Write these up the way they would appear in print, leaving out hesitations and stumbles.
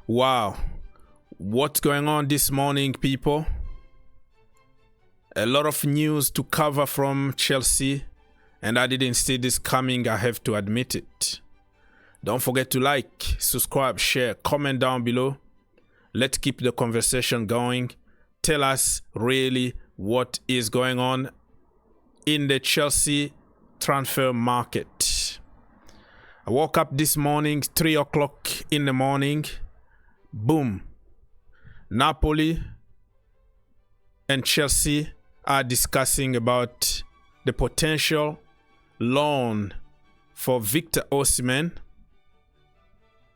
Wow, what's going on this morning, people? A lot of news to cover from Chelsea, and I didn't see this coming, I have to admit it. Don't forget to like, subscribe, share, comment down below. Let's keep the conversation going. Tell us really what is going on in the Chelsea transfer market. I woke up this morning, 3 o'clock in the morning. Boom. Napoli and Chelsea are discussing about the potential loan for Victor Osimhen,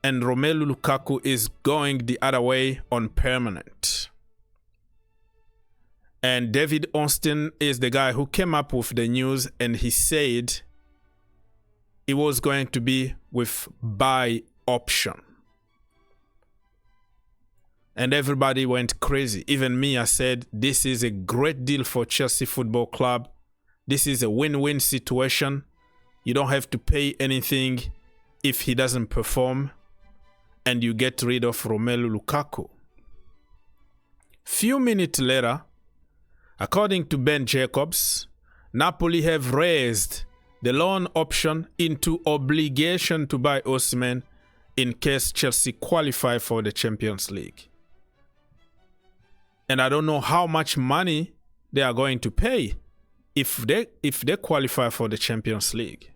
and Romelu Lukaku is going the other way on permanent. And David Austin is the guy who came up with the news, and he said it was going to be with buy option. And everybody went crazy. Even me, I said, this is a great deal for Chelsea Football Club. This is a win-win situation. You don't have to pay anything if he doesn't perform, and you get rid of Romelu Lukaku. Few minutes later, according to Ben Jacobs, Napoli have raised the loan option into obligation to buy Osimhen in case Chelsea qualify for the Champions League. And I don't know how much money they are going to pay if they qualify for the Champions League.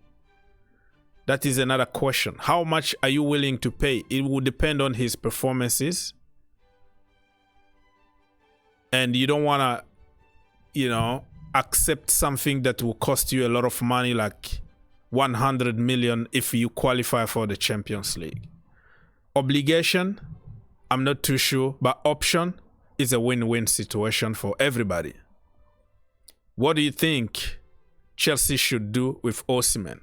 That is another question. How much are you willing to pay? It will depend on his performances. And you don't want to, accept something that will cost you a lot of money, like 100 million if you qualify for the Champions League. Obligation, I'm not too sure, but option is a win-win situation for everybody. What do you think Chelsea should do with Osimhen?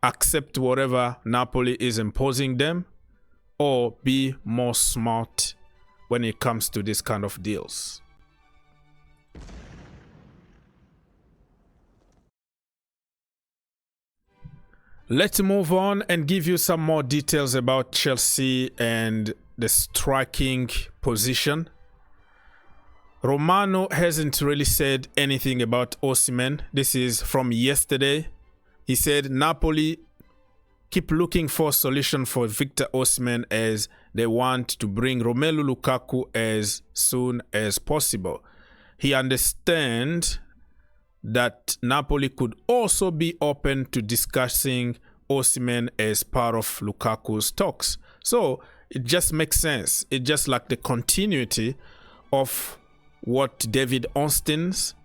Accept whatever Napoli is imposing them, or be more smart when it comes to this kind of deals? Let's move on and give you some more details about Chelsea and the striking position. Romano hasn't really said anything about Osimhen. This is from yesterday. He said Napoli keep looking for a solution for Victor Osimhen as they want to bring Romelu Lukaku as soon as possible. He understands that Napoli could also be open to discussing Osimhen as part of Lukaku's talks. So it just makes sense. It's just like the continuity of what David Austin's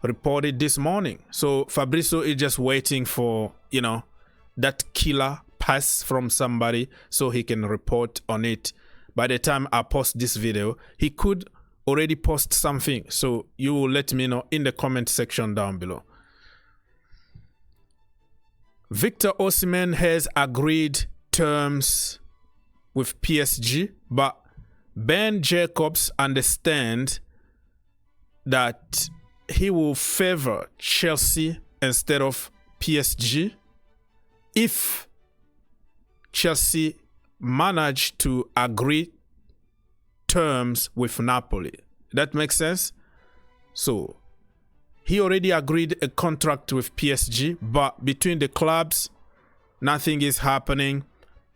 reported this morning. So Fabrizio is just waiting for, that killer pass from somebody so he can report on it. By the time I post this video, he could already post something. So you will let me know in the comment section down below. Victor Osimhen has agreed terms with PSG, but Ben Jacobs understands that he will favor Chelsea instead of PSG if Chelsea manage to agree terms with Napoli. That makes sense? So he already agreed a contract with PSG, but between the clubs, nothing is happening.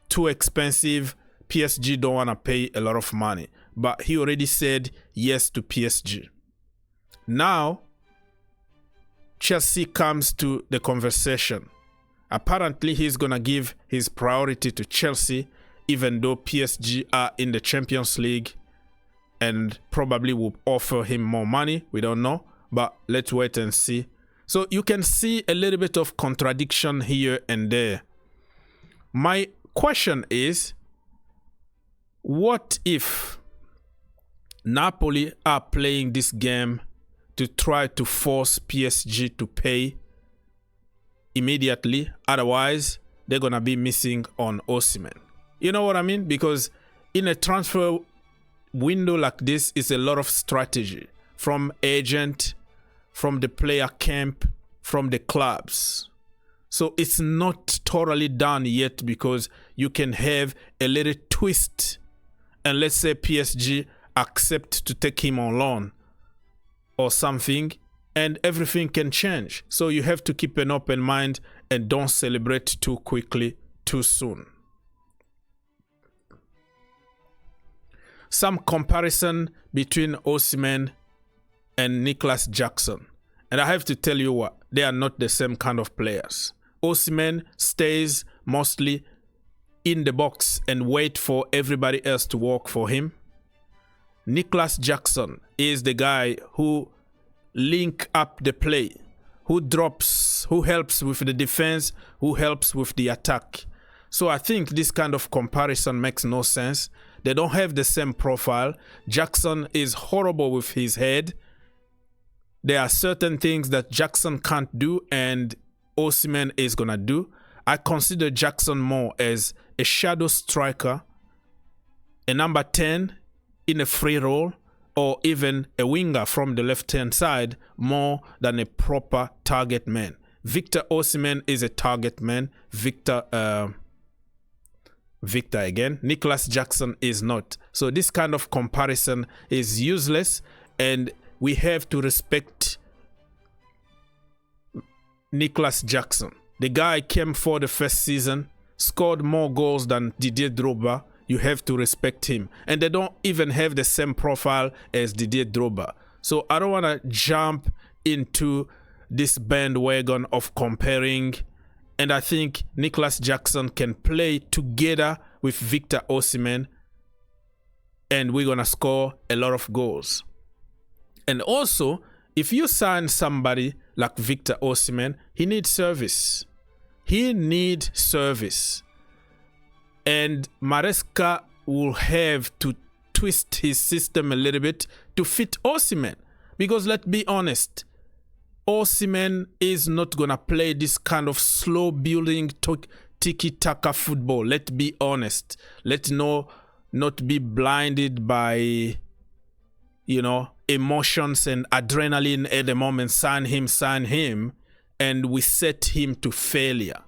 Too expensive. PSG don't want to pay a lot of money, but he already said yes to PSG. Now, Chelsea comes to the conversation. Apparently, he's going to give his priority to Chelsea, even though PSG are in the Champions League and probably will offer him more money. We don't know, but let's wait and see. So you can see a little bit of contradiction here and there. My question is, what if Napoli are playing this game to try to force PSG to pay immediately? Otherwise, they're going to be missing on Osimhen. You know what I mean? Because in a transfer window like this, it's a lot of strategy from agent, from the player camp, from the clubs. So it's not totally done yet, because you can have a little twist and let's say PSG accept to take him on loan or something, and everything can change. So you have to keep an open mind and don't celebrate too quickly, too soon. Some comparison between Osimhen and Nicholas Jackson. And I have to tell you what, they are not the same kind of players. Osimhen stays mostly in the box and wait for everybody else to work for him. Nicholas Jackson is the guy who link up the play, who drops, who helps with the defense, who helps with the attack. So I think this kind of comparison makes no sense. They don't have the same profile. Jackson is horrible with his head. There are certain things that Jackson can't do and Osimhen is going to do. I consider Jackson more as a shadow striker, a number 10 in a free role, or even a winger from the left-hand side, more than a proper target man. Victor Osimhen is a target man. Nicholas Jackson is not. So this kind of comparison is useless, and we have to respect Nicholas Jackson. The guy came for the first season, scored more goals than Didier Drogba. You have to respect him. And they don't even have the same profile as Didier Drogba. So I don't want to jump into this bandwagon of comparing. And I think Nicholas Jackson can play together with Victor Osimhen, and we're going to score a lot of goals. And also, if you sign somebody like Victor Osimhen, he needs service. He needs service. And Maresca will have to twist his system a little bit to fit Osimhen. Because let's be honest, Osimhen is not going to play this kind of slow building tiki-taka football. Let's be honest. Let's not be blinded by, emotions and adrenaline at the moment. Sign him, and we set him to failure.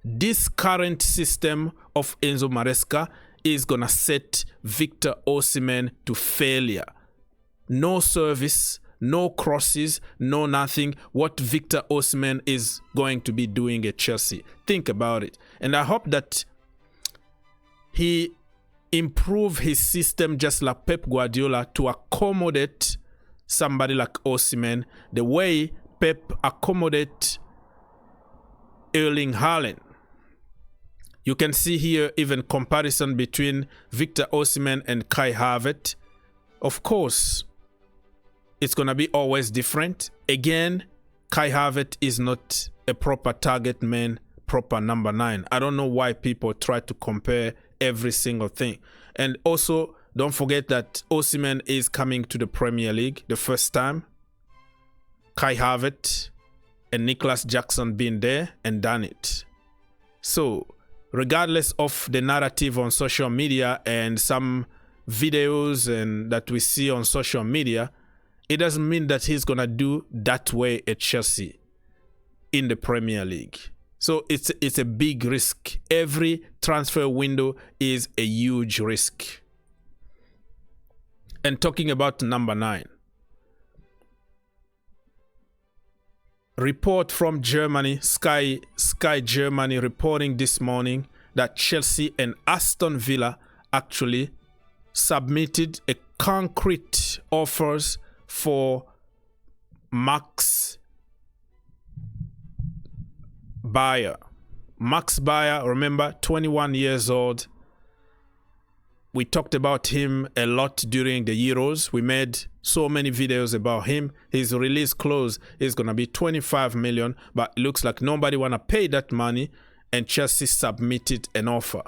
This current system of Enzo Maresca is going to set Victor Osimhen to failure. No service, no crosses, no nothing. What Victor Osimhen is going to be doing at Chelsea. Think about it. And I hope that he improve his system just like Pep Guardiola to accommodate somebody like Osimhen the way Pep accommodate Erling Haaland. You can see here even comparison between Victor Osimhen and Kai Havertz. Of course, it's going to be always different. Again, Kai Havertz is not a proper target man, proper number 9. I don't know why people try to compare every single thing. And also, don't forget that Osimhen is coming to the Premier League the first time. Kai Havertz and Nicholas Jackson being there and done it. So, regardless of the narrative on social media and some videos and that we see on social media, it doesn't mean that he's going to do that way at Chelsea in the Premier League. So it's a big risk. Every transfer window is a huge risk. And talking about number 9. Report from Germany, Sky Germany reporting this morning that Chelsea and Aston Villa actually submitted a concrete offers for Max Beier. Max Beier, remember, 21 years old. We talked about him a lot during the Euros. We made so many videos about him. His release clause is going to be 25 million, but it looks like nobody want to pay that money, and Chelsea submitted an offer.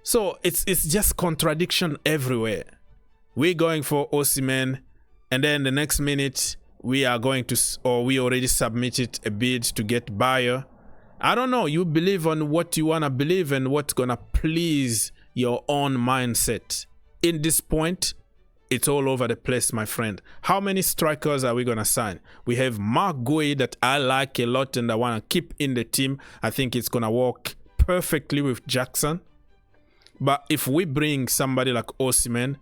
So it's just contradiction everywhere. We're going for Osimhen, and then the next minute we are going to, or we already submitted a bid to get Beier. I don't know. You believe on what you want to believe and what's going to please your own mindset. In this point, it's all over the place, my friend. How many strikers are we going to sign? We have Mark Guehi that I like a lot and I want to keep in the team. I think it's going to work perfectly with Jackson. But if we bring somebody like Osimhen,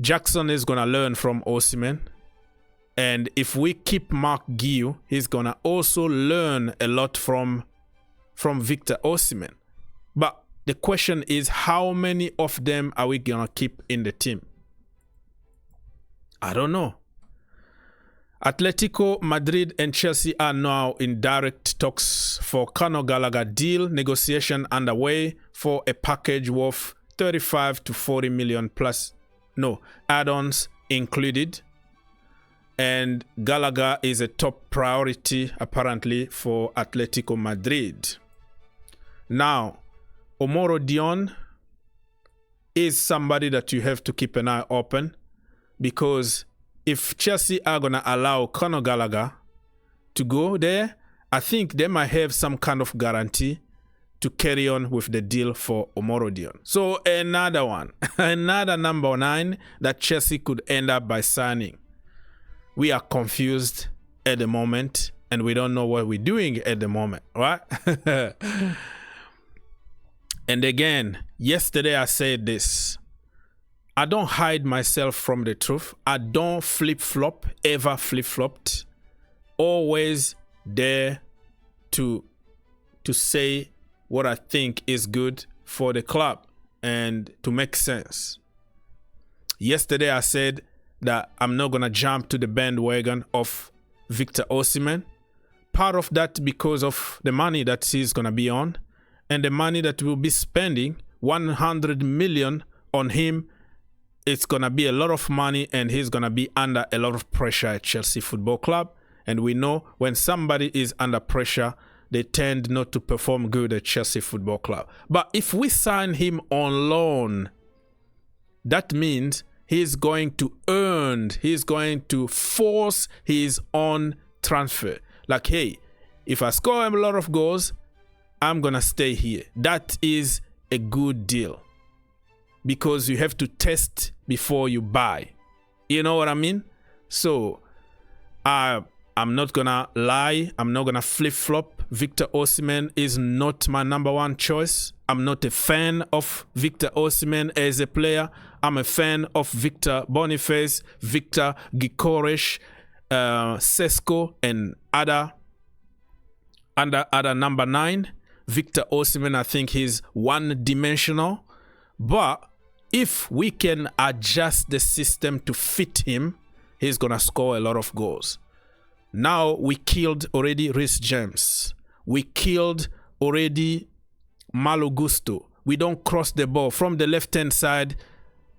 Jackson is going to learn from Osimhen. And if we keep Mark Guiu, he's going to also learn a lot from Victor Osimhen. But the question is, how many of them are we going to keep in the team? I don't know. Atletico Madrid and Chelsea are now in direct talks for Conor Gallagher deal. Negotiation underway for a package worth 35 to 40 million plus, add-ons included. And Gallagher is a top priority apparently for Atletico Madrid. Now, Omorodion is somebody that you have to keep an eye open, because if Chelsea are going to allow Conor Gallagher to go there, I think they might have some kind of guarantee to carry on with the deal for Omorodion. So another one, another number 9 that Chelsea could end up by signing. We are confused at the moment, and we don't know what we're doing at the moment, right? And again, yesterday I said this. I don't hide myself from the truth. I don't flip-flop, ever flip-flopped. Always there to say what I think is good for the club and to make sense. Yesterday I said that I'm not going to jump to the bandwagon of Victor Osimhen. Part of that because of the money that he's going to be on, and the money that we'll be spending, 100 million on him. It's going to be a lot of money, and he's going to be under a lot of pressure at Chelsea Football Club. And we know when somebody is under pressure, they tend not to perform good at Chelsea Football Club. But if we sign him on loan, that means he's going to force his own transfer. Like, hey, if I score a lot of goals, I'm going to stay here. That is a good deal, because you have to test before you buy. You know what I mean? So I'm not going to lie. I'm not going to flip-flop. Victor Osimhen is not my number 1 choice. I'm not a fan of Victor Osimhen as a player. I'm a fan of Victor Boniface, Victor Gyökeres, Sesko, and other number 9. Victor Osimhen, I think he's one-dimensional. But if we can adjust the system to fit him, he's going to score a lot of goals. Now we killed already Reece James. We killed already Malo Gusto. We don't cross the ball. From the left-hand side,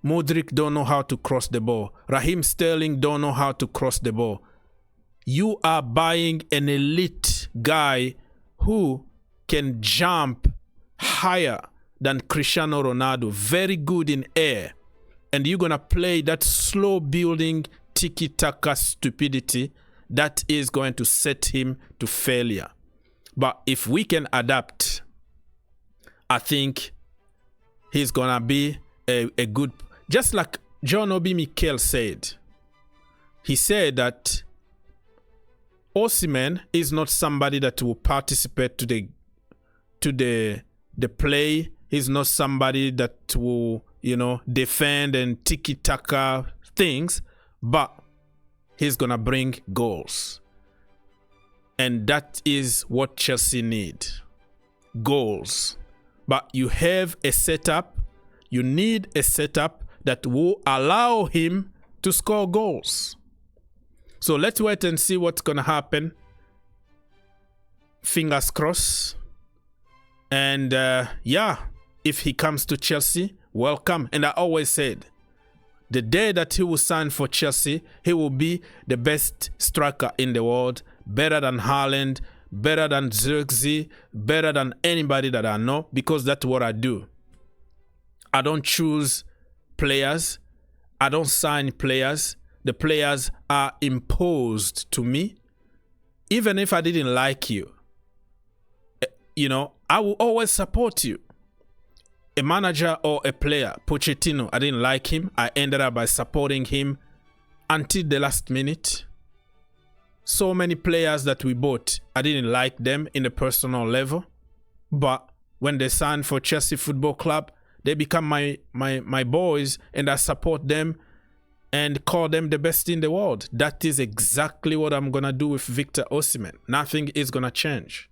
Modric don't know how to cross the ball. Raheem Sterling don't know how to cross the ball. You are buying an elite guy who can jump higher than Cristiano Ronaldo, very good in air, and you're going to play that slow building tiki-taka stupidity that is going to set him to failure. But if we can adapt, I think he's going to be a good, just like John Obi Mikel said. He said that Osimhen is not somebody that will participate to the play. He's not somebody that will, defend and tiki-taka things, but he's going to bring goals. And that is what Chelsea need. Goals. But you have a setup. You need a setup that will allow him to score goals. So let's wait and see what's going to happen. Fingers crossed. And if he comes to Chelsea, welcome. And I always said, the day that he will sign for Chelsea, he will be the best striker in the world, better than Haaland, better than Xerxes, better than anybody that I know, because that's what I do. I don't choose players. I don't sign players. The players are imposed to me. Even if I didn't like you, I will always support you. A manager or a player, Pochettino, I didn't like him. I ended up by supporting him until the last minute. So many players that we bought, I didn't like them in a personal level, but when they sign for Chelsea Football Club, they become my boys, and I support them and call them the best in the world. That is exactly what I'm going to do with Victor Osimhen. Nothing is going to change.